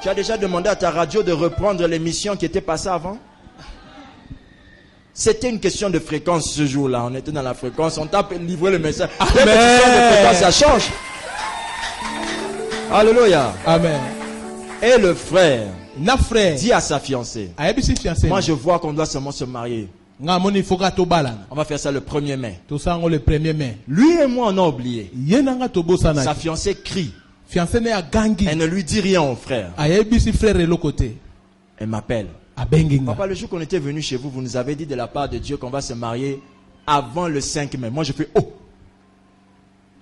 Tu as déjà demandé à ta radio de reprendre l'émission qui était passée avant? C'était une question de fréquence ce jour-là. On était dans la fréquence, on t'a livré le message. Dès que tu changes de fréquence, ça change. Alléluia. Amen. Et le frère dit à sa fiancée, moi je vois qu'on doit seulement se marier. On va faire ça le 1er mai. Lui et moi on a oublié. Sa fiancée crie. Elle ne lui dit rien au frère. Elle m'appelle. Papa, le jour qu'on était venu chez vous, vous nous avez dit de la part de Dieu qu'on va se marier avant le 5 mai. Moi je fais oh.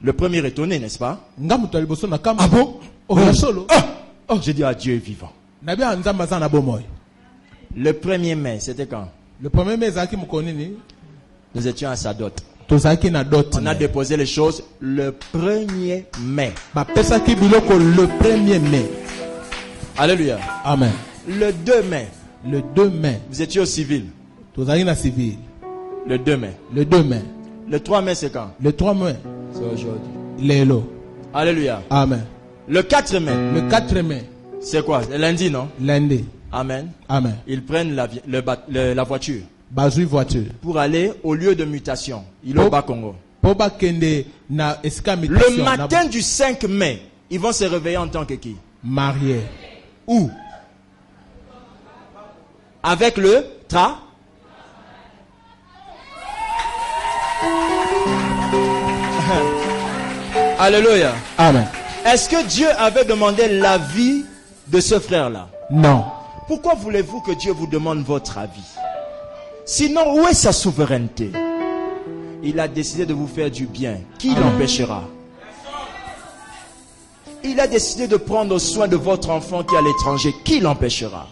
Le premier étonné, n'est-ce pas? Ah bon? J'ai dit à Dieu est vivant. Le 1er mai, c'était quand? Le 1er mai, nous étions à sa dot. On a déposé les choses le 1er mai. Le 1er mai. Alléluia. Amen. Le 2 mai. Le 2 mai. Vous étiez au civil. Le 2 mai. Le 2 mai. Le 3 mai, c'est quand? Le 3 mai. C'est aujourd'hui. Lélo. Alléluia. Amen. Le 4 mai. Le 4 mai. C'est quoi? Lundi, non? Lundi. Amen. Amen. Ils prennent la voiture. Pour aller au lieu de mutation. Il est au Bas-Congo. Le matin du 5 mai, ils vont se réveiller en tant que qui? Mariés. Où? Avec le Alléluia. Amen. Est-ce que Dieu avait demandé l'avis de ce frère-là? Non. Pourquoi voulez-vous que Dieu vous demande votre avis? Sinon, où est sa souveraineté? Il a décidé de vous faire du bien. Qui l'empêchera? Il a décidé de prendre soin de votre enfant qui est à l'étranger. Qui l'empêchera?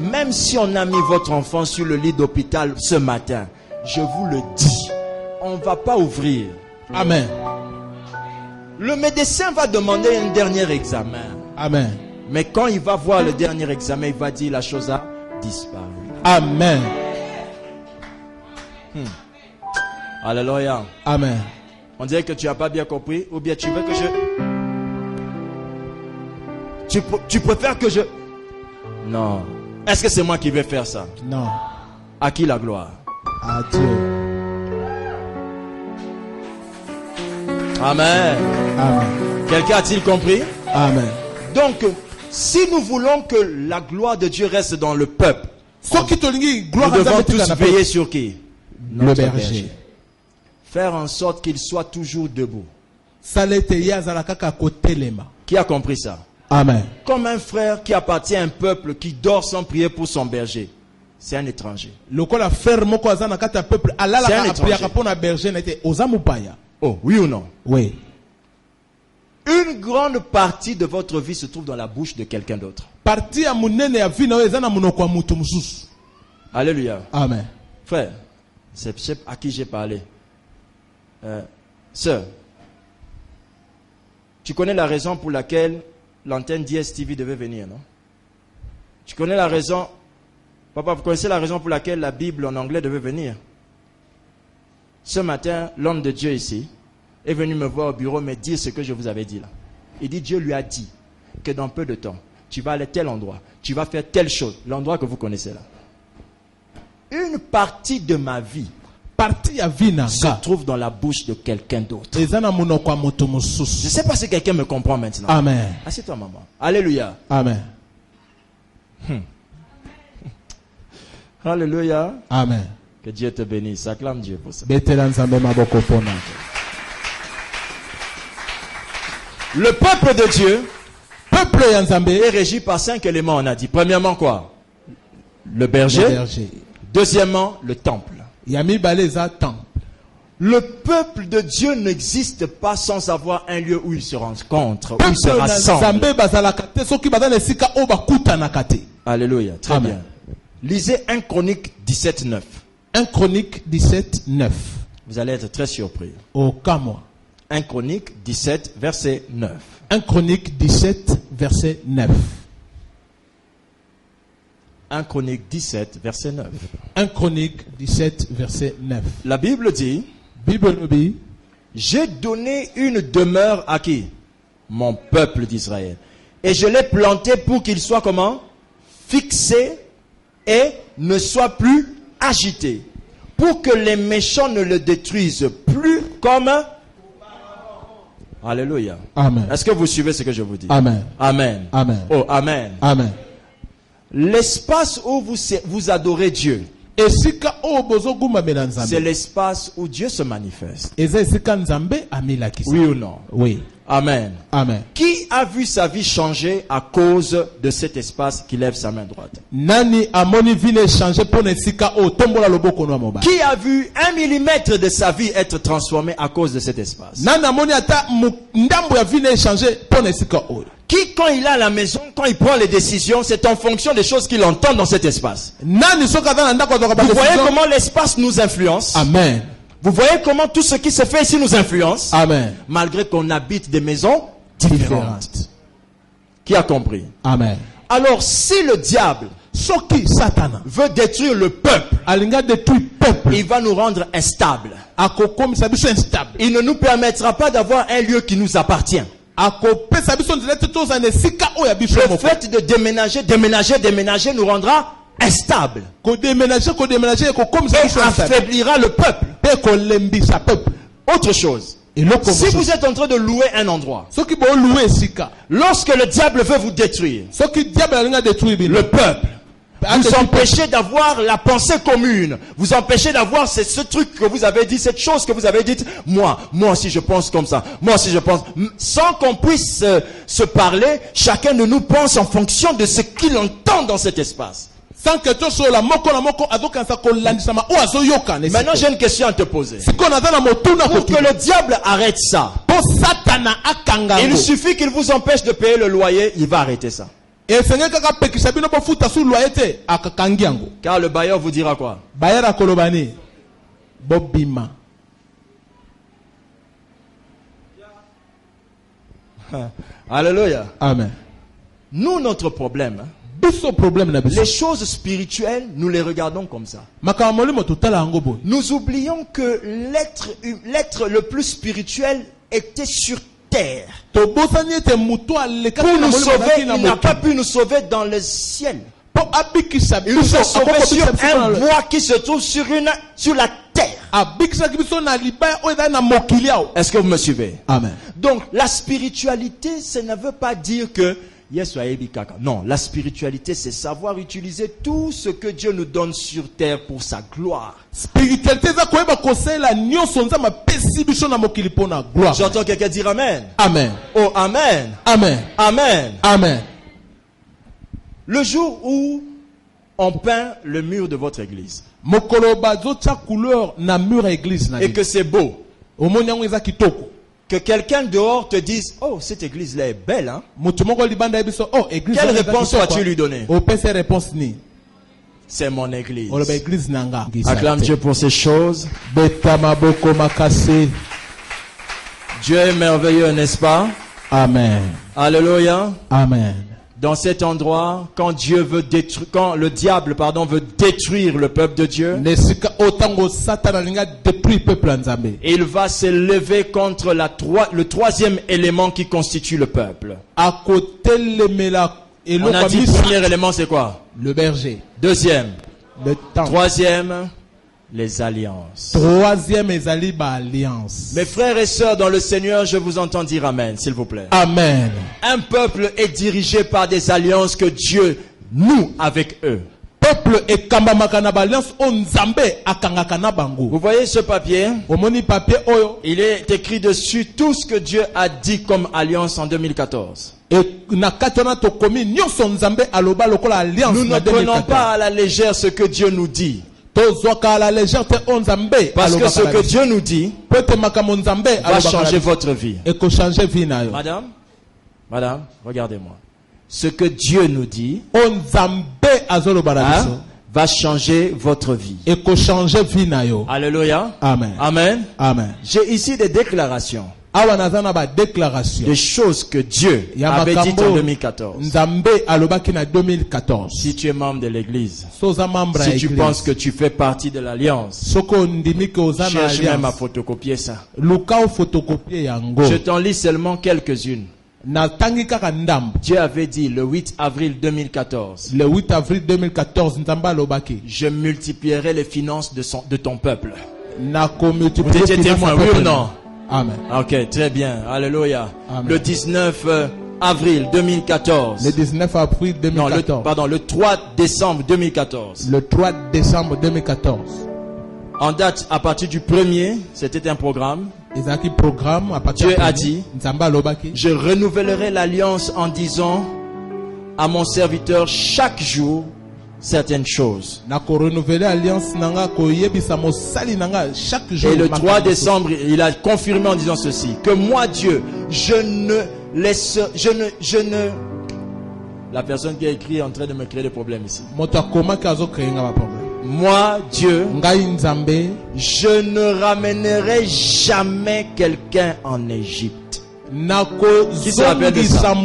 Même si on a mis votre enfant sur le lit d'hôpital ce matin, je vous le dis, on ne va pas ouvrir. Amen. Le médecin va demander un dernier examen. Amen. Mais quand il va voir le dernier examen, il va dire la chose a disparu. Amen. Alléluia. Amen. On dirait que tu n'as pas bien compris, ou bien tu veux que tu préfères que je... Non. Est-ce que c'est moi qui vais faire ça? Non. À qui la gloire? À Dieu. Amen. Amen. Quelqu'un a-t-il compris? Amen. Donc, si nous voulons que la gloire de Dieu reste dans le peuple, nous devons tous veiller sur qui? Le berger. Faire en sorte qu'il soit toujours debout. Qui a compris ça? Amen. Comme un frère qui appartient à un peuple qui dort sans prier pour son berger. C'est un étranger. Oh, oui ou non? Oui. Une grande partie de votre vie se trouve dans la bouche de quelqu'un d'autre. Alléluia. Amen. Frère, c'est à qui j'ai parlé. Sœur, tu connais la raison pour laquelle l'antenne DSTV devait venir, non? Tu connais la raison... Papa, vous connaissez la raison pour laquelle la Bible en anglais devait venir? Ce matin, l'homme de Dieu ici est venu me voir au bureau me dire ce que je vous avais dit là. Il dit, Dieu lui a dit que dans peu de temps, tu vas aller à tel endroit, tu vas faire telle chose, l'endroit que vous connaissez là. Une partie de ma vie se trouve dans la bouche de quelqu'un d'autre. Je ne sais pas si quelqu'un me comprend maintenant. Amen. Assieds-toi, maman. Alléluia. Amen. Alléluia. Amen. Que Dieu te bénisse. Acclame Dieu pour ça. Le peuple de Dieu est régi par 5 éléments, on a dit. Premièrement quoi? Le berger. Deuxièmement, le temple. Le peuple de Dieu n'existe pas sans avoir un lieu où il se rencontre, où il se rassemble. Alléluia. Très Amen. bien. Lisez 1 Chronique 17:9. 1 Chronique 17:9. Vous allez être très surpris. Au Camois. 1 Chronique 17, verset 9. 1 Chronique 17, verset 9. 1 Chronique 17, verset 9. 1 Chronique 17, verset 9. La Bible dit, j'ai donné une demeure à qui? Mon peuple d'Israël. Et je l'ai planté pour qu'il soit comment? Fixé et ne soit plus agité. Pour que les méchants ne le détruisent plus comme... Alléluia. Amen. Est-ce que vous suivez ce que je vous dis? Amen. Amen. Amen. Oh, amen. Amen. L'espace où vous adorez Dieu, Esika o bozoguma melanzambe. c'est l'espace où Dieu se manifeste. Eza esika nzambe amilakisa. Oui ou non? Oui. Amen. Amen. Qui a vu sa vie changer à cause de cet espace qui lève sa main droite? Nani amoni vine changer pour esika o tombola loboko no moba. Qui a vu 1 millimètre de sa vie être transformé à cause de cet espace? Nani amoni ata ndambo ya vine changer pour esika o. Qui, quand il est à la maison, quand il prend les décisions, c'est en fonction des choses qu'il entend dans cet espace. Nani soka dans ndako to Vous voyez comment l'espace nous influence? Amen. Vous voyez comment tout ce qui se fait ici nous influence? Amen. Malgré qu'on habite des maisons différentes. Qui a compris? Amen. Alors, si le diable Soki Satana veut détruire le peuple, alinga détruire peuple. il va nous rendre instables. Akokomisa biso instable. Il ne nous permettra pas d'avoir un lieu qui nous appartient. Akopesa biso nzela toza na sika o ya biso Le moko. fait de déménager nous rendra instables. Ko déménager ko komisa Et biso instable. affaiblira le peuple. Pe ko lembisa peuple. Autre chose. Et loko Si vous êtes en train de louer un endroit, soki bo louer sika. lorsque le diable veut vous détruire, Soki diable alinga détruire bino. le peuple, vous empêchez d'avoir la pensée commune. Vous empêchez d'avoir ce truc que vous avez dit, cette chose que vous avez dite. Moi aussi je pense comme ça. Moi aussi je pense. Sans qu'on puisse se parler, chacun de nous pense en fonction de ce qu'il entend dans cet espace. Sans que to so la moko azokansa ko landisama o azoyoka. Maintenant j'ai une question à te poser. Siko na na motuna Pour que le diable arrête ça, po Satana akanga. il suffit qu'il vous empêche de payer le loyer, il va arrêter ça. Et Seigneur kaka pekisa bino po futa su loyete akakangi yango. Car le bailleur vous dira quoi? Bayara kolobani bobima. Alléluia. Amen. Nous, notre problème, Biso problème na biso. les choses spirituelles, nous les regardons comme ça. Makamoli mo totala yango bo. Nous oublions que l'être le plus spirituel était sur terre. To bosani ete muto aleka Pour na nous molimo sauver, bazaki na il n'a moto. pas pu nous sauver dans le ciel. Po abikisa Il nous biso a sauvés akoko sur bisa biso na un le- bois qui se trouve sur la terre. abikisa biso na libaya o eza na mokili ao. Est-ce que vous me suivez? Amen. Donc, la spiritualité, ça ne veut pas dire que yes, kaka. Non, la spiritualité, c'est savoir utiliser tout ce que Dieu nous donne sur terre pour sa gloire. Spiritualité za koyeba kosela nyonso nzamba pesi biso na mokili pona gloire. J'entends quelqu'un dire Amen. Amen. Oh, Amen. Amen. Amen. Amen. Le jour où on peint le mur de votre église Mokolo bazotia couleur na mur ya église na et que c'est beau, omoni yango eza kitoko. que quelqu'un dehors te dise, oh, cette église-là est belle, hein? Mutu moko libanda biso oh église. Quelle wana eza réponse kitoko. vas-tu lui donner? O pesa réponse ni. C'est mon église. Oloba église nanga. Acclame Dieu pour ces choses. Beta maboko makase. Dieu est merveilleux, n'est-ce pas? Amen. Alléluia. Amen. Dans cet endroit, quand le diable, veut détruire le peuple de Dieu, Nesika otango satana linga détruit peuple nzambe. il va se lever contre le troisième élément qui constitue le peuple. À côté le mela et On a dit, le premier élément, c'est quoi? le berger. Deuxième. Le temps. Troisième, les alliances. Troisième ezali ba alliance. Mes frères et sœurs dans le Seigneur, je vous entends dire Amen, s'il vous plaît. Amen. Un peuple est dirigé par des alliances que Dieu noue avec eux. Peuple et kambamaka na ba alliance o nzambe akangaka na bango. Vous voyez ce papier? Omoni papier oyo Il est écrit dessus tout ce que Dieu a dit comme alliance en 2014. et na katona to komi nyonso nzambe aloba lokola alliance Nous ne na prenons 2014. pas à la légère ce que Dieu nous dit. Tozoka à la légèreté o nzambe Parce que alobaka ce na que biso. Dieu nous dit Peut-être makambo nzambe va alobaka na changer biso. votre vie. Et ko changer vie na yo. Madame, regardez-moi. Ce que Dieu nous dit O nzambe azoloba na biso. va changer votre vie. Et ko changer vie na yo. Alléluia. Amen. Amen. Amen. J'ai ici des déclarations, Awa nazana ba déclaration. des choses que Dieu Ya avait dites en makambo 2014. Nzambe alobaki na 2014. Si tu es membre de l'église, Soza membre si ya tu église. penses que tu fais partie de l'alliance, Soko ndimi ke oza na cherche même à alliance. photocopier ça. Luka o photocopier yango. Je t'en lis seulement quelques-unes. natangi kaka ndambo. Dieu avait dit le 8 avril 2014. Le 8 avril 2014 nzamba lobaki. Je multiplierai les finances de ton peuple. Vous étiez témoin, oui ou non? Amen. Ok, très bien. Alléluia. Amen. Le 19 avril 2014. Le 19 avril 2014. Non, le 3 décembre 2014. Le 3 décembre 2014. En date, à partir du 1er, c'était un programme. Dieu a dit, je renouvellerai l'alliance en disant à mon serviteur chaque jour certaines choses. Et le 3 décembre, il a confirmé en disant ceci, que moi Dieu, la personne qui a écrit est en train de me créer des problèmes ici. Moi Dieu, je ne ramènerai jamais quelqu'un en Égypte. Qui se rappelle de ça? Le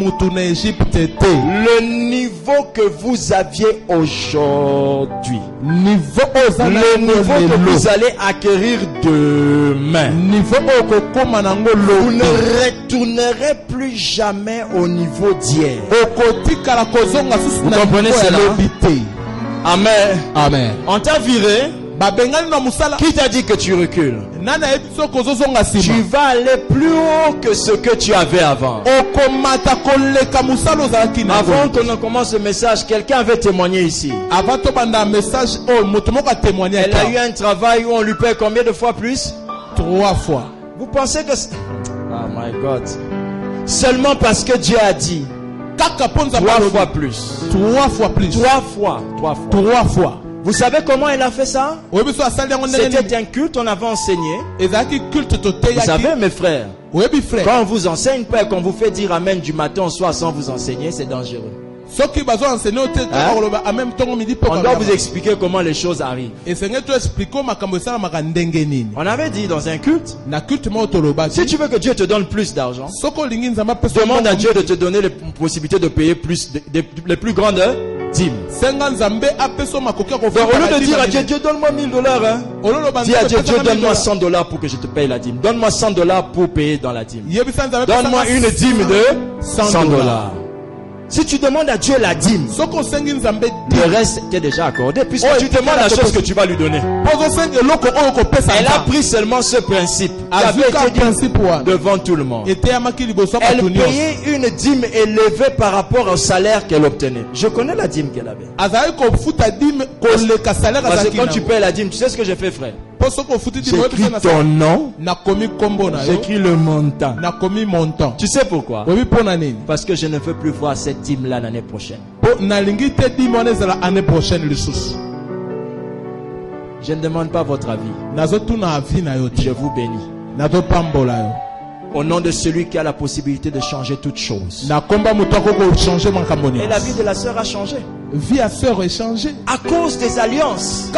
niveau que vous aviez aujourd'hui, le niveau que vous allez acquérir demain, vous ne retournerez plus jamais au niveau d'hier. Vous comprenez cela? Amen. Amen. On t'a viré. Qui t'a dit que tu recules? Tu vas aller plus haut que ce que tu avais avant. Avant qu'on ne commence le message, quelqu'un avait témoigné ici. Elle a eu un travail où on lui paie combien de fois plus? 3 fois. Vous pensez que... Oh my God. Seulement parce que Dieu a dit 3 fois plus. 3 fois plus. 3 fois. 3 fois. Vous savez comment elle a fait ça? C'était un culte, on avait enseigné. Vous savez mes frères, quand on vous enseigne pas et qu'on vous fait dire amen du matin au soir sans vous enseigner, c'est dangereux. On doit vous expliquer comment les choses arrivent. On avait dit dans un culte, si tu veux que Dieu te donne plus d'argent, demande à Dieu de te donner les possibilités de payer les plus grandes dîmes. Donc, au lieu de dire à Dieu, Dieu donne-moi $1000, dis à Dieu, Dieu donne-moi $100 pour que je te paye la dîme. Donne-moi $100 pour payer dans la dîme. Donne-moi une dîme de $100. Si tu demandes à Dieu la dîme, le reste t'est déjà accordé, puisque tu demandes la chose que tu vas lui donner. Elle a pris seulement ce principe qui avait été dit devant tout le monde. Elle payait une dîme élevée par rapport au salaire qu'elle obtenait. Je connais la dîme qu'elle avait. Parce que quand tu payes la dîme, tu sais ce que j'ai fait, frère? J'écris ton nom, j'écris le montant. Tu sais pourquoi? Parce que je ne veux plus voir cette dîme là l'année prochaine. Je ne demande pas votre avis. Je vous bénis. Au nom de celui qui a la possibilité de changer toutes choses. Et la vie de la sœur a changé. À cause des alliances.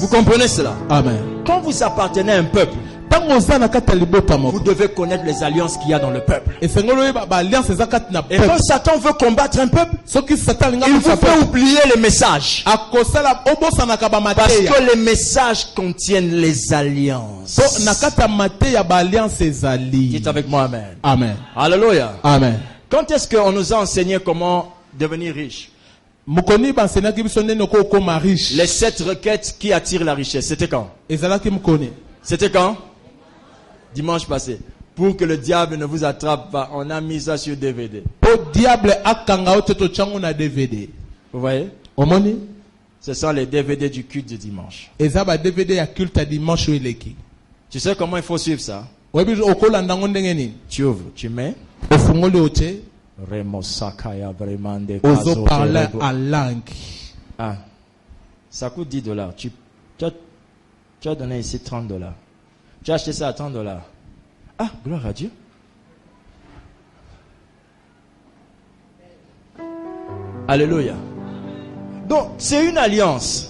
Vous comprenez cela? Amen. Quand vous appartenez à un peuple, vous devez connaître les alliances qu'il y a dans le peuple. Et quand Satan veut combattre un peuple, il vous fait oublier les messages. Parce que les messages contiennent les alliances. Dites avec moi amen. Amen. Alléluia. Amen. Quand est-ce qu'on nous a enseigné comment devenir riche? Les 7 requêtes qui attirent la richesse, c'était quand? C'était quand? Dimanche passé. Pour que le diable ne vous attrape pas, on a mis ça sur DVD. Vous voyez? Ce sont les DVD du culte de dimanche. Tu sais comment il faut suivre ça? Tu ouvres, tu mets. Ah, ça coûte $10. Tu as donné ici $30. Tu as acheté ça à $30. Ah, gloire à Dieu. Alléluia. Donc, c'est une alliance.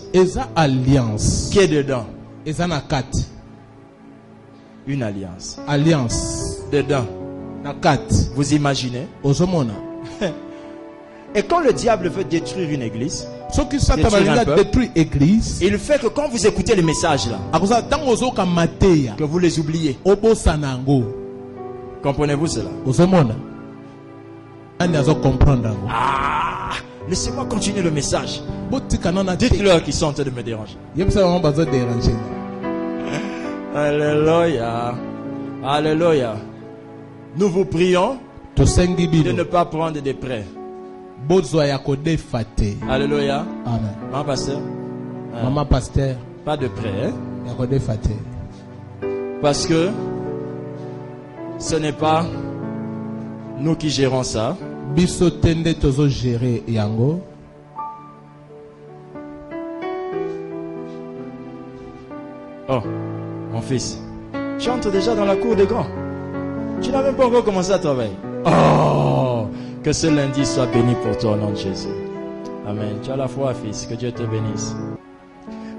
Alliance. Qui est dedans? Une alliance. Alliance. Dedans. Vous imaginez? Et quand le diable veut détruire une église, il fait que quand vous écoutez les messages là, que vous les oubliez. Comprenez-vous cela? Ozomona. Ani azo comprendre. Ah, laissez-moi continuer le message. Botika nana Dites-leur qu'ils sont en train de me déranger. Yebisa vraiment bazo déranger. Alléluia. Alléluia. Nous vous prions Tosengi de ne bilo. pas prendre des prêts. Bozwa ya kodefate. Alléluia. Amen. Maman pasteur, Maman pasteur pas de prêts, hein? ya kodefate. Parce que ce n'est pas nous qui gérons ça. Biso tende tozo gérer yango. Oh, mon fils, tu entres déjà dans la cour des grands. Tu n'as même pas encore commencé à travailler. Oh, que ce lundi soit béni pour toi au nom de Jésus. Amen. Tu as la foi, fils. Que Dieu te bénisse.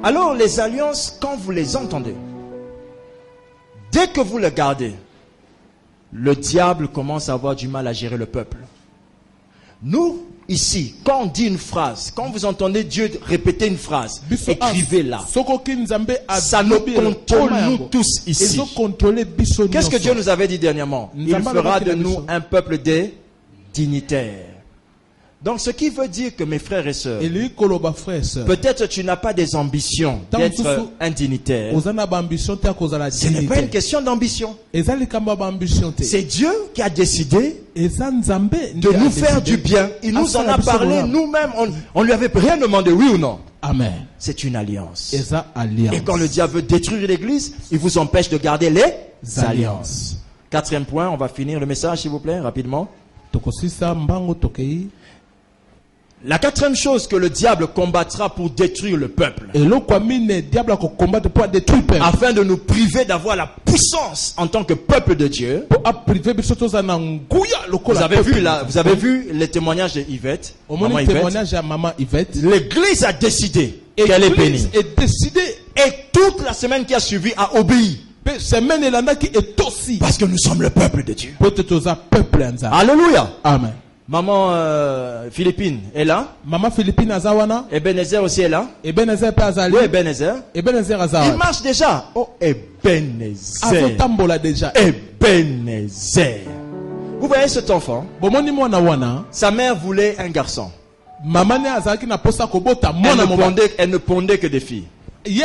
Alors, les alliances, quand vous les entendez, dès que vous les gardez, le diable commence à avoir du mal à gérer le peuple. Nous, ici, quand on dit une phrase, quand vous entendez Dieu répéter une phrase, écrivez-la. Ça nous contrôle, nous tous ici. Qu'est-ce que Dieu nous avait dit dernièrement? Il fera de nous un peuple des dignitaires. Donc, ce qui veut dire que mes frères et sœurs, peut-être tu n'as pas des ambitions d'être un dignitaire. Ce n'est pas une question d'ambition. C'est Dieu qui a décidé de nous faire du bien. Il nous en a parlé nous-mêmes. On lui avait rien demandé, oui ou non? Amen. C'est une alliance. Et quand le diable veut détruire l'église, il vous empêche de garder les alliances. Quatrième point, on va finir le message s'il vous plaît, rapidement. La quatrième chose que le diable combattra pour détruire le peuple, afin de nous priver d'avoir la puissance en tant que peuple de Dieu. Vous avez vu les témoignages de Yvette, Maman Yvette. L'église a décidé qu'elle est bénie. Et toute la semaine qui a suivi a obéi. Parce que nous sommes le peuple de Dieu. Alléluia. Amen. Maman Philippine est là. Maman Philippine Azawana. Ebenezer aussi est là. Ebenezer pas Azali. Oui, Ebenezer. Ebenezer Azawana. Il marche déjà. Oh, Ebenezer. Azotambola déjà. Ebenezer. Vous voyez cet enfant? Bomoni mwana wana. Sa mère voulait un garçon. Maman ne azaki na posa kobota elle ne pondait que des filles. Et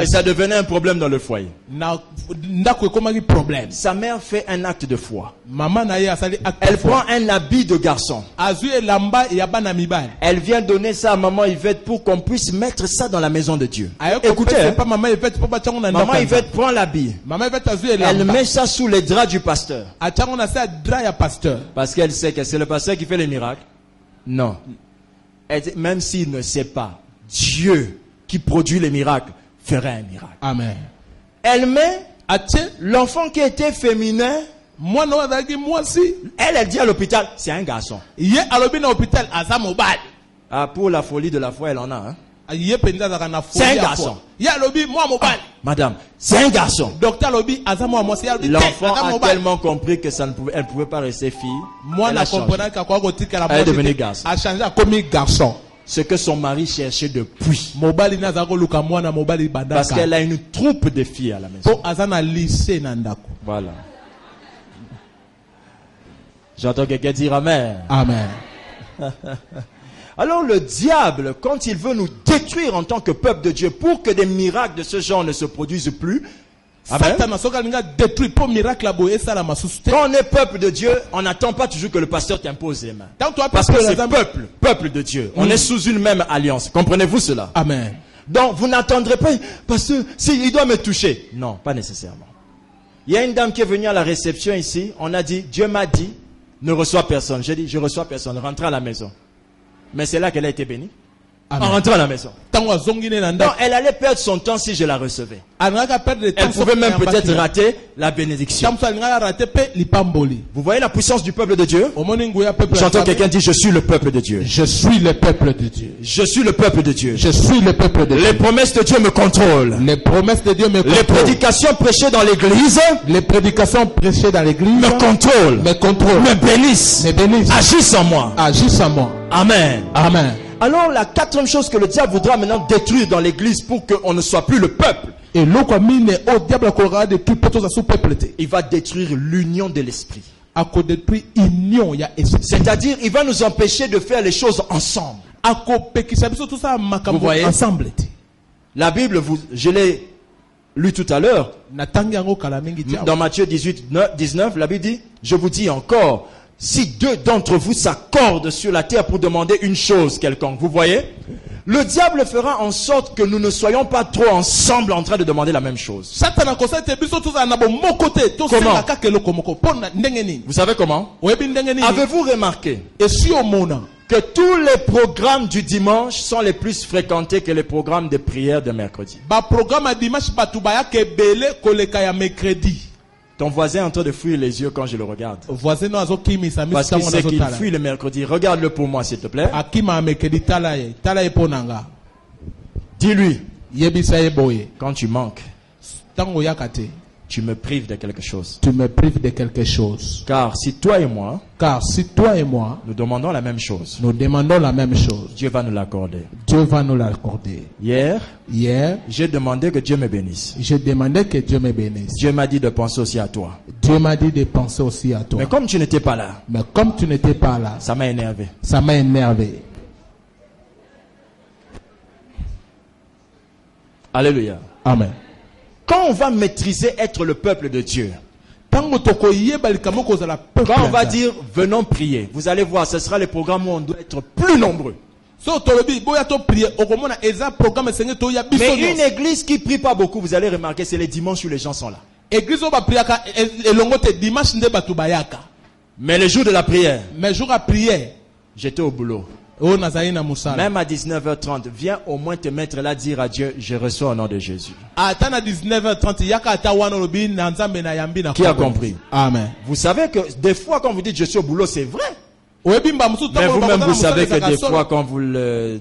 ça devenait un problème dans le foyer. Sa mère fait un acte de foi. Elle prend un habit de garçon. Elle vient donner ça à maman Yvette pour qu'on puisse mettre ça dans la maison de Dieu. Écoutez, hein? Maman Yvette prend l'habit. Elle met ça sous les draps du pasteur. Parce qu'elle sait que c'est le pasteur qui fait les miracles. Non. Elle dit, même s'il ne sait pas, Dieu qui produit les miracles ferait un miracle. Amen. Elle met l'enfant qui était féminin. Elle dit à l'hôpital, c'est un garçon. Ah, pour la folie de la foi, elle en a. Hein? C'est un garçon. Ah, madame, c'est un garçon. L'enfant a tellement compris que elle ne pouvait pas rester fille. Elle a changé. Elle est devenue garçon. Ce que son mari cherchait depuis. Parce qu'elle a une troupe de filles à la maison. Voilà. J'entends quelqu'un dire amen. Amen. Alors le diable, quand il veut nous détruire en tant que peuple de Dieu pour que des miracles de ce genre ne se produisent plus, amen. Quand on est peuple de Dieu, on n'attend pas toujours que le pasteur t'impose les mains. Parce que c'est peuple de Dieu. On est sous une même alliance. Comprenez-vous cela? Amen. Donc vous n'attendrez pas, pasteur, il doit me toucher. Non, pas nécessairement. Il y a une dame qui est venue à la réception ici. On a dit, Dieu m'a dit, ne reçois personne. J'ai dit, je reçois personne. Rentrez à la maison. Mais c'est là qu'elle a été bénie. Amen. En rentrant à la maison. Non, elle allait perdre son temps si je la recevais. Elle pouvait même peut-être rater la bénédiction. Vous voyez la puissance du peuple de Dieu? J'entends quelqu'un dire, je suis le peuple de Dieu. Je suis le peuple de Dieu. Je suis le peuple de Dieu. Je suis le peuple de Dieu. Les promesses de Dieu me contrôlent. Les promesses de Dieu me contrôlent. Les prédications prêchées dans l'église me contrôlent. Me bénissent. Agissent en moi. Amen. Amen. Alors la quatrième chose que le diable voudra maintenant détruire dans l'église pour qu'on ne soit plus le peuple, eloko mine o diable akolaka depuis poto za sous peuple te. Il va détruire l'union de l'esprit. Ako détruire union ya esprit. C'est-à-dire, il va nous empêcher de faire les choses ensemble. Ako pekisa biso tout ça makambo ensemble te. La Bible, je l'ai lu tout à l'heure. Dans Matthieu 18, 19, la Bible dit, je vous dis encore, si deux d'entre vous s'accordent sur la terre pour demander une chose quelconque, vous voyez, le diable fera en sorte que nous ne soyons pas trop ensemble en train de demander la même chose. Comment? Vous savez comment? Avez-vous remarqué que tous les programmes du dimanche sont les plus fréquentés que les programmes de prière de mercredi? Ton voisin est en train de fuir les yeux quand je le regarde. Parce qu'il sait qu'il fuit le mercredi. Regarde-le pour moi, s'il te plaît. Dis-lui, quand tu manques, tu me prives de quelque chose. Tu me prives de quelque chose. Car si toi et moi, nous demandons la même chose, Dieu va nous l'accorder. Hier, j'ai demandé que Dieu me bénisse. Dieu m'a dit de penser aussi à toi. Mais comme tu n'étais pas là, ça m'a énervé. Alléluia. Amen. Quand on va maîtriser être le peuple de Dieu, quand on va dire venons prier, vous allez voir, ce sera le programme où on doit être plus nombreux. Mais une église qui prie pas beaucoup, vous allez remarquer, c'est les dimanches où les gens sont là. Mais le jour de la prière, j'étais au boulot. Même à 19h30, viens au moins te mettre là, dire à Dieu, je reçois au nom de Jésus. Qui a compris? Amen. Vous savez que des fois quand vous dites je suis au boulot, c'est vrai. Mais vous-même vous savez que des fois quand vous le...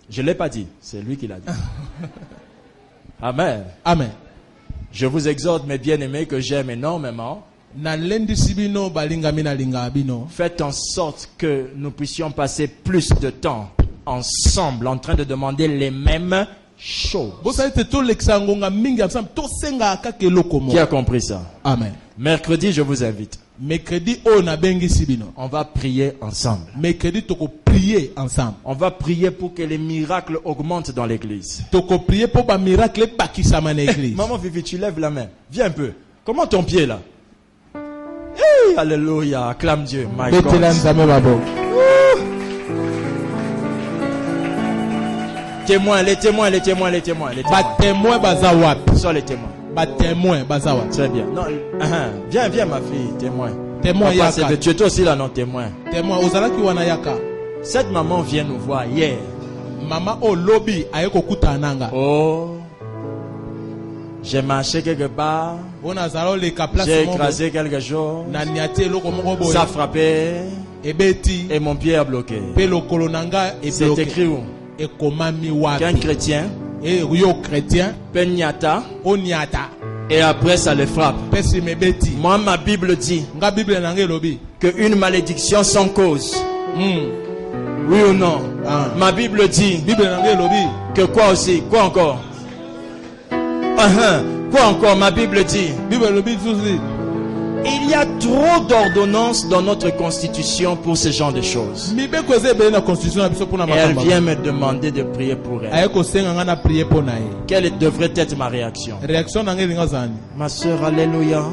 Je ne l'ai pas dit, c'est lui qui l'a dit. Amen. Amen. Je vous exhorte, mes bien-aimés, que j'aime énormément. Faites en sorte que nous puissions passer plus de temps ensemble en train de demander les mêmes choses. Qui a compris ça? Amen. Mercredi, je vous invite. On va prier ensemble. On va prier pour que les miracles augmentent dans l'église. Maman Vivi, tu lèves la main. Viens un peu. Comment ton pied là? Hey, alléluia. Acclame Dieu. My God. Témoins, les témoins. Sois les témoins. Très bien. Non, viens ma fille, témoin. Papa, tu es toi aussi là, non, témoin. Cette maman vient nous voir hier. Oh, j'ai marché quelque part. J'ai écrasé quelque chose. Ça a frappé. Et mon pied a bloqué. C'est écrit où? Qu'un chrétien Penyata. Et après ça le frappe. Moi ma Bible dit qu'une malédiction sans cause. Oui ou non? Ma Bible dit que quoi aussi? Quoi encore? Quoi encore? Ma Bible dit il y a trop d'ordonnances dans notre constitution pour ce genre de choses. Et elle vient me demander de prier pour elle. Quelle devrait être ma réaction? Ma soeur, alléluia.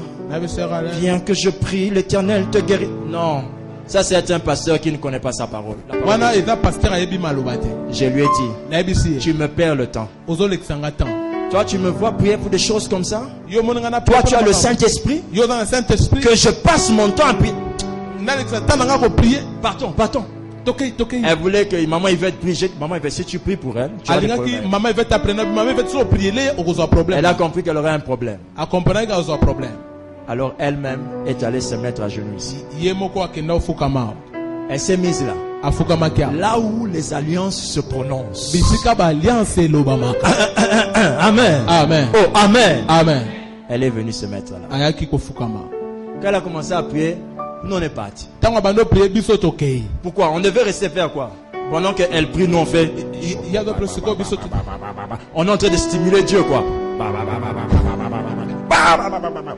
Viens que je prie, l'Éternel te guérit. Non. Ça c'est un pasteur qui ne connaît pas sa parole. Je lui ai dit, tu me perds le temps. Toi, tu me vois prier pour des choses comme ça? Toi, tu as le Saint-Esprit? Que je passe mon temps à prier. Partons. Elle voulait que maman il veut prier. Maman il veut, si tu pries pour elle, tu as des problèmes. Elle a compris qu'elle aurait un problème. Alors elle-même est allée se mettre à genoux ici. Elle s'est mise là. Là où les alliances se prononcent. Amen. Amen. Oh, amen. Amen. Elle est venue se mettre là. Quand elle a commencé à prier, nous on est partis. Tango bando prier biso tokei. Pourquoi? On devait rester faire quoi? Pendant qu'elle prie, nous on fait. Il y a d'autres psychos biso to. On est en train de stimuler Dieu quoi.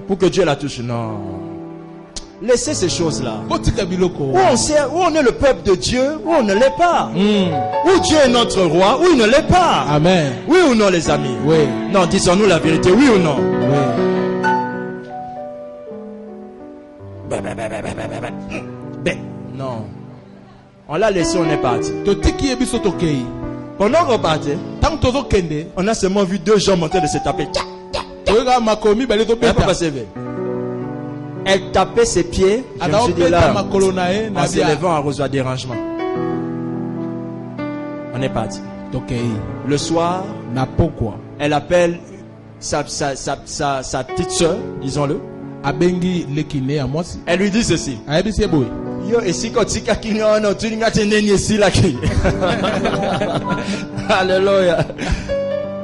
Pour que Dieu la touche. Non. Laissez ces choses-là. Botika biloko. Où on est le peuple de Dieu, où on ne l'est pas. Où Dieu est notre roi, où il ne l'est pas. Amen. Oui ou non les amis? Oui. Non, disons-nous la vérité, oui ou non? Oui. Ben, non. On l'a laissé, on est parti. Totiki ebiso tokei. Pendant qu'on partait, Tant tozo kende. on a seulement vu 2 gens monter de se taper. Toyega makomi bali to Elle n'a pas beta. passé. Elle tapait ses pieds. Je me Ada suis dit beta là, makolo na e en na se bia. levant, on reçoit dérangement. On est parti. Tokei. Le soir, Na pokwa. elle appelle sa petite soeur, disons-le. Abengi lekine ya mwasi. Elle lui dit ceci. Ayebisi boy. Yo, et si quand tu no, tu n'as pas ici là qui. Alléluia.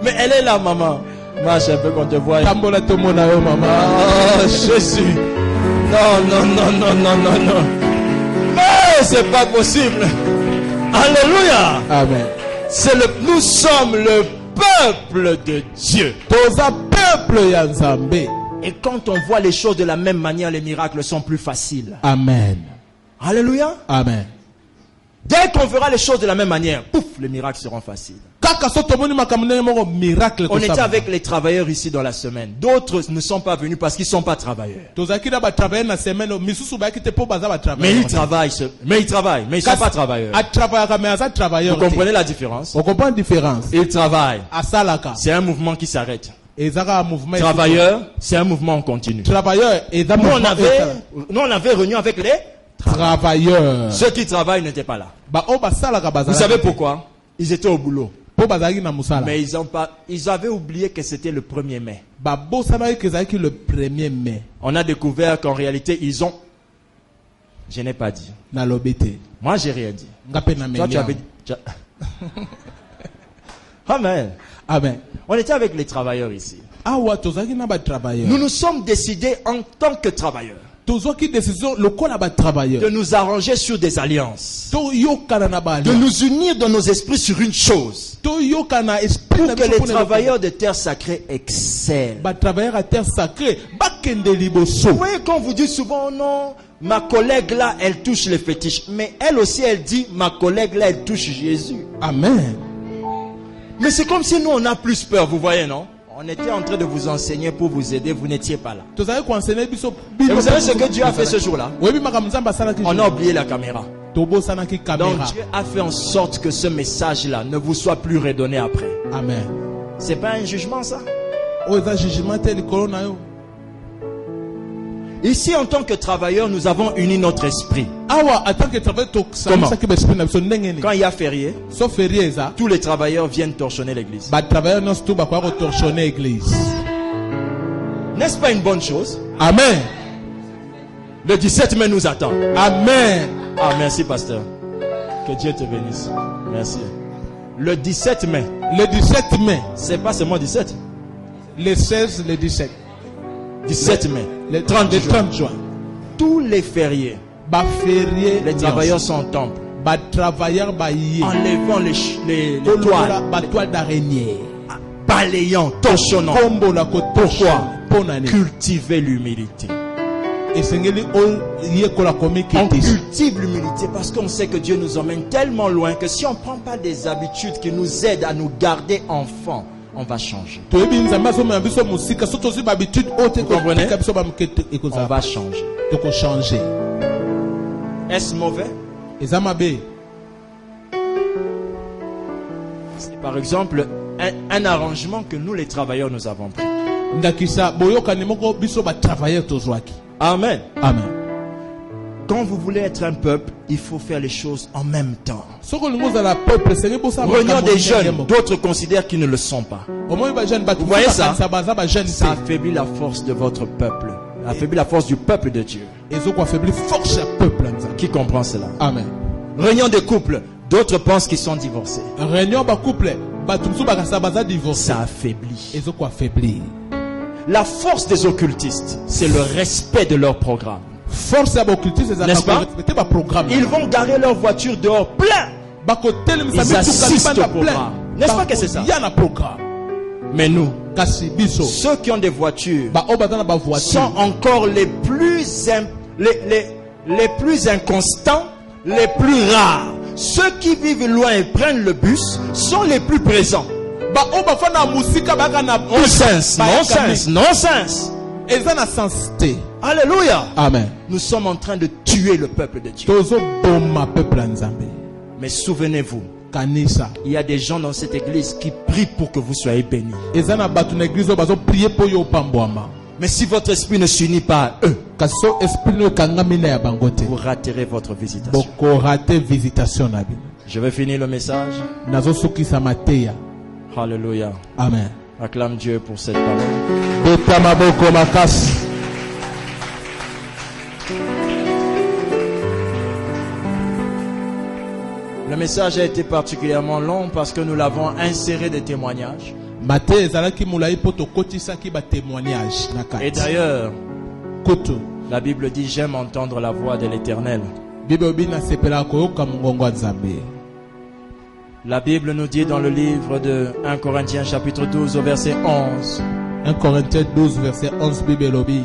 Mais elle est là, maman. Marche un peu qu'on te voit. Tambola tomona yo mama. Oh, Jésus. Non. Mais c'est pas possible. Alléluia. Amen. Nous sommes le peuple de Dieu. Toza peuple ya Nzambe. Et quand on voit les choses de la même manière, les miracles sont plus faciles. Amen. Alléluia. Amen. Dès qu'on verra les choses de la même manière, pouf, les miracles seront faciles. Kaka so tomoni makamune moko miracle On ko était saba. avec les travailleurs ici dans la semaine. D'autres ne sont pas venus parce qu'ils ne sont pas travailleurs. Tozaki na ba travailler na semaine misusu ba kite po baza ba Mais ils travailler. travaillent, mais ils ne sont pas travailleurs. A travailler mais asa travailleur. Vous comprenez la différence? On comprend la différence. Ils travaillent. Asalaka. C'est un mouvement qui s'arrête. Ezaka mouvement. Travailleur, c'est un mouvement en continu. Travailleur et Nous on avait réunion avec les travailleurs. ceux qui travaillent n'étaient pas là. Ba o basalaka baza. Vous savez pourquoi? Ils étaient au boulot. Po bazaki na musala. Mais ils avaient oublié que c'était le 1er mai. Ba bosana ke zaki le 1er mai. On a découvert qu'en réalité, ils ont... Je n'ai pas dit. Na lobete. Moi, j'ai rien dit. Ngape na Toi, tu avais menia. dit... Amen. Amen. On était avec les travailleurs ici. Awa tozaki na ba travailleurs. Nous nous sommes décidés en tant que travailleurs Tozoki décision lokola ba travailleurs. de nous arranger sur des alliances. To yokana na ba. De nous unir dans nos esprits sur une chose. To yokana esprit Pour que les travailleurs de terre sacrée excellent. ba travailleurs à terre sacrée ba kende liboso. Vous voyez quand vous dites souvent, non, ma collègue là, elle touche les fétiches. Mais elle aussi, elle dit, ma collègue là, elle touche Jésus. Amen. Mais c'est comme si nous, on a plus peur, vous voyez, non? On était en train de vous enseigner pour vous aider, vous n'étiez pas là. Tozaki ko enseigner biso. Et vous savez ce que Dieu a fait ce jour-là? Webi makamzamba sala ki. On a oublié la caméra. Tobo sana ki Donc caméra. Dieu a fait en sorte que ce message-là ne vous soit plus redonné après. Amen. C'est pas un jugement ça? O eza jugement tel corona yo. Ici, en tant que travailleurs, nous avons uni notre esprit. Awa en tant que travailleur to Comment? ça ki esprit na biso ndenge ni. Quand il y a férié, Sauf férié eza. tous les travailleurs viennent torchonner l'église. Ba travailleur non sto ba kwa ko torchonner église. N'est-ce pas une bonne chose? Amen. Le 17 mai nous attend. Amen. Ah, merci, pasteur. Que Dieu te bénisse. Merci. Le 17 mai, Le 17 mai, c'est pas seulement 17. le 16, le 17. 17 mai, Le 30 juin. tous les fériés, Ba férié. les travailleurs sont au temple, Ba travailleur ba yé. enlevant les Toiles. toiles, Ba toile d'araignée. balayant, torchonnant. Combo la ko Pourquoi? Pour année. Cultiver l'humilité. Et sengeli o yé ko la komi On kiti. cultive l'humilité parce qu'on sait que Dieu nous emmène tellement loin que si on ne prend pas des habitudes qui nous aident à nous garder enfants, on va changer. Toyebi nzamba so me biso musika so tozi ba habitude o te ko comprenez? tika biso ba mukete On ekoza. va changer. To ko changer. Est-ce mauvais? Ezama be. C'est par exemple un arrangement que nous les travailleurs nous avons pris. Ndakisa boyoka ni moko biso ba travailleur tozwaki. Amen. Amen. Quand vous voulez être un peuple, il faut faire les choses en même temps. Soko lingo za la peuple senge bosa. Réunion des jeunes, d'autres considèrent qu'ils ne le sont pas. Au moins ba jeune ba. Vous voyez ça? Ça ba jeune Ça affaiblit la force de votre peuple. Ça affaiblit la force du peuple de Dieu. Ezo ko affaiblir force ya peuple nza. Qui comprend cela? Amen. Réunion des couples, d'autres pensent qu'ils sont divorcés. Réunion ba couple ba tumsu ba kasa baza divorcé. Ça affaiblit. Ezo ko affaiblir. La force des occultistes, c'est le respect de leur programme. force ya occultisme N'est-ce pas? respecter ba programme. Ils vont garer leur voiture dehors plein. Ils assistent au programme. N'est-ce pas que c'est ça? Il y a un programme. Mais nous, Kasi biso. ceux qui ont des voitures, Ba obata na ba voiture. sont encore les plus inconstants, les plus rares. Ceux qui vivent loin et prennent le bus sont les plus présents. Ba oba na musika ba na Nonsense, nonsense, nonsense. Eza na sens te. Alléluia. Amen. Nous sommes en train de tuer le peuple de Dieu. Tozo boma peuple nzambe. Mais souvenez-vous, Kanisa. il y a des gens dans cette église qui prient pour que vous soyez bénis. Eza na batu na église bazo prier po yo pambwama. Mais si votre esprit ne s'unit pas à eux, Kaso esprit no kangami na ya bangote. vous raterez votre visitation. Boko rater visitation na bino. Je vais finir le message. Nazo sukisa mateya. Alléluia. Amen. Acclame Dieu pour cette parole. Beta maboko makasi. Le message a été particulièrement long parce que nous l'avons inséré des témoignages. Mate ezalaki mulai po tokotisaki ba témoignage na kati. Et d'ailleurs, Kutu. la Bible dit j'aime entendre la voix de l'Éternel. Bible bina sepela koyoka mungongo wa Nzambe. La Bible nous dit dans le livre de 1 Corinthiens chapitre 12 au verset 11. 1 Corinthiens 12 verset 11 Bible lobi.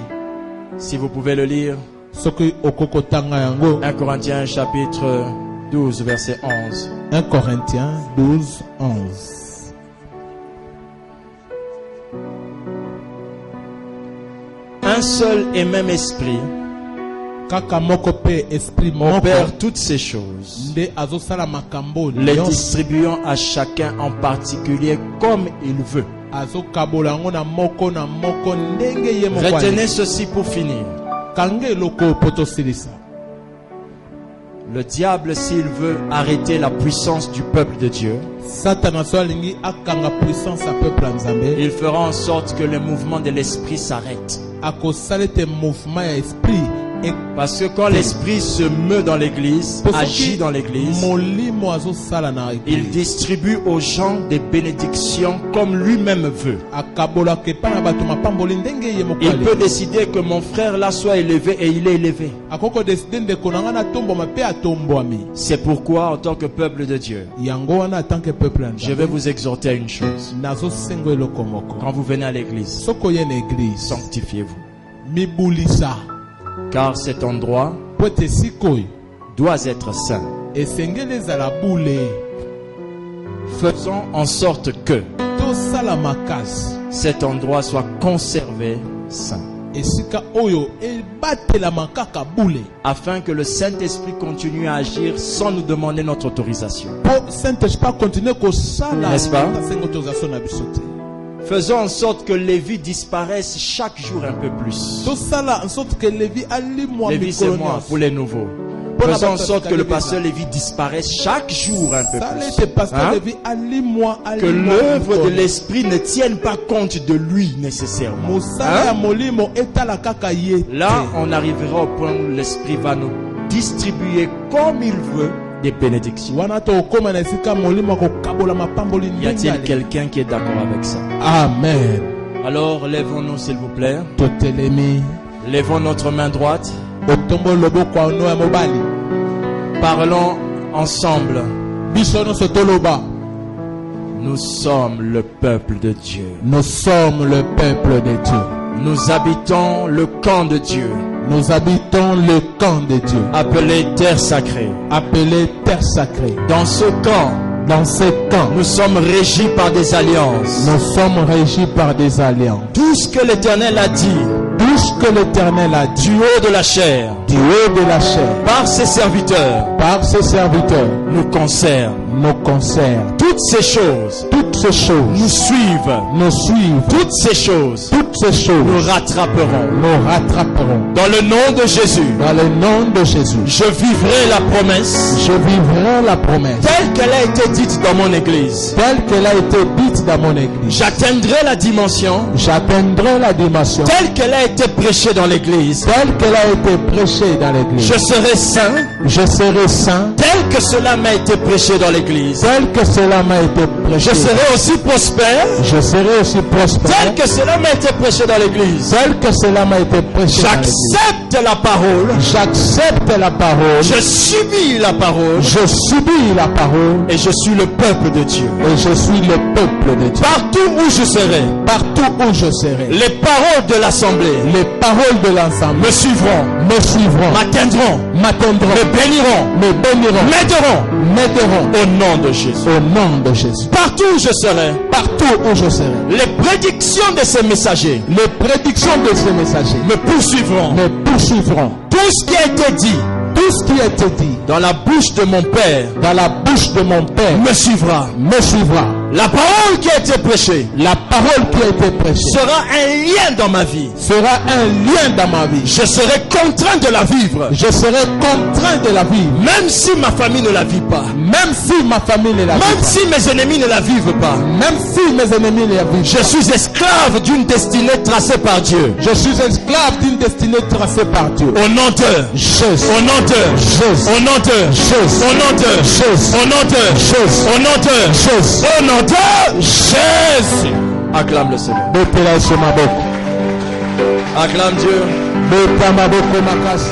Si vous pouvez le lire. Soki okoko tanga yango. 1 Corinthiens chapitre 12 verset 11. 1 Corinthiens 12 11. Un seul et même esprit Kaka moko pe esprit moko opère toutes ces choses, nde azosala makambo les nyonso. distribuant à chacun en particulier comme il veut. Azokabola yango na moko ndenge ye moko. Retenez ceci pour finir. Kange loko poto silisa. Le diable, s'il veut arrêter la puissance du peuple de Dieu, Satan so alingi akanga puissance a peuple Nzambe. il fera en sorte que le mouvement de l'esprit s'arrête. Akosala te mouvement ya esprit. Parce que quand l'esprit se meut dans l'église, agit dans l'église, il distribue aux gens des bénédictions comme lui-même veut. Il peut décider que mon frère là soit élevé et il est élevé. C'est pourquoi en tant que peuple de Dieu, je vais vous exhorter à une chose. Quand vous venez à l'église, sanctifiez-vous. Car cet endroit doit être saint. Faisons en sorte que cet endroit soit conservé saint. Afin que le Saint-Esprit continue à agir sans nous demander notre autorisation. N'est-ce pas? Faisons en sorte que Lévi disparaisse chaque jour un peu plus. Lévi, c'est moi pour les nouveaux. Faisons en sorte que le pasteur Lévi disparaisse chaque jour un peu plus. Hein? Que l'œuvre de l'esprit ne tienne pas compte de lui nécessairement. Hein? Là, on arrivera au point où l'esprit va nous distribuer comme il veut des bénédictions. Y a-t-il quelqu'un qui est d'accord avec ça? Amen. Alors lèvons-nous s'il vous plaît. Lèvons notre main droite. Parlons ensemble. Nous sommes le peuple de Dieu. Nous sommes le peuple de Dieu. Nous habitons le camp de Dieu. Nous habitons le camp de Dieu. Appelé terre sacrée. Appelé terre sacrée. Dans ce camp, nous sommes régis par des alliances. Nous sommes régis par des alliances. Tout ce que l'Éternel a dit. Tout ce que l'Éternel a dit. Du haut de la chair. Du haut de la chair. Par ses serviteurs. Par ses serviteurs. Nous concerne. Nous concerne. Toutes ces choses. Toutes ces choses. Nous suivent. Nous suivent. Toutes ces choses. Toutes ces choses. Nous rattraperons. Nous rattraperons. Dans le nom de Jésus. Dans le nom de Jésus. Je vivrai la promesse. Je vivrai la promesse. Telle qu'elle a été dite dans mon église. Telle qu'elle a été dite dans mon église. J'atteindrai la dimension. J'atteindrai la dimension. Telle qu'elle a été prêchée dans l'église. Telle qu'elle a été prêchée prêcher dans l'église. Je serai saint, Je serai saint, tel que cela m'a été prêché dans l'église. tel que cela m'a été prêché. Je serai aussi prospère, Je serai aussi prospère, tel que cela m'a été prêché dans l'église. tel que cela m'a été prêché dans l'église. J'accepte la parole, J'accepte la parole, je subis la parole, je subis la parole, et je suis le peuple de Dieu. et je suis le peuple de Dieu. Partout où je serai, Partout où je serai, les paroles de l'assemblée les paroles de l'ensemble me suivront, me suivront, m'atteindront, m'atteindront, me béniront, me béniront, m'aideront m'aideront au nom de Jésus. au nom de Jésus. Partout où je serai, Partout où je serai, les prédictions de ces messagers les prédictions de ces messagers me poursuivront. me poursuivront. Tout ce qui a été dit Tout ce qui a été dit dans la bouche de mon Père dans la bouche de mon Père me suivra. me suivra. La parole qui a été prêchée La parole qui a été prêchée sera un lien dans ma vie. sera un lien dans ma vie. Je serai contraint de la vivre, Je serai contraint de la vivre, même si ma famille ne la vit pas, même si ma famille ne la vit même pas, si mes ennemis ne la vivent pas. même si mes ennemis ne la vivent Je pas. suis esclave d'une destinée tracée par Dieu. Je suis esclave d'une destinée tracée par Dieu. Au nom de, Jésus, au nom de, Jésus, au nom de, Jésus, au nom de, Jésus, au nom de, Jésus, au nom de, Jésus. au nom de Jésus. Acclame le Seigneur. Betela sur ma boca. Acclame Dieu. Beta maboko makasi.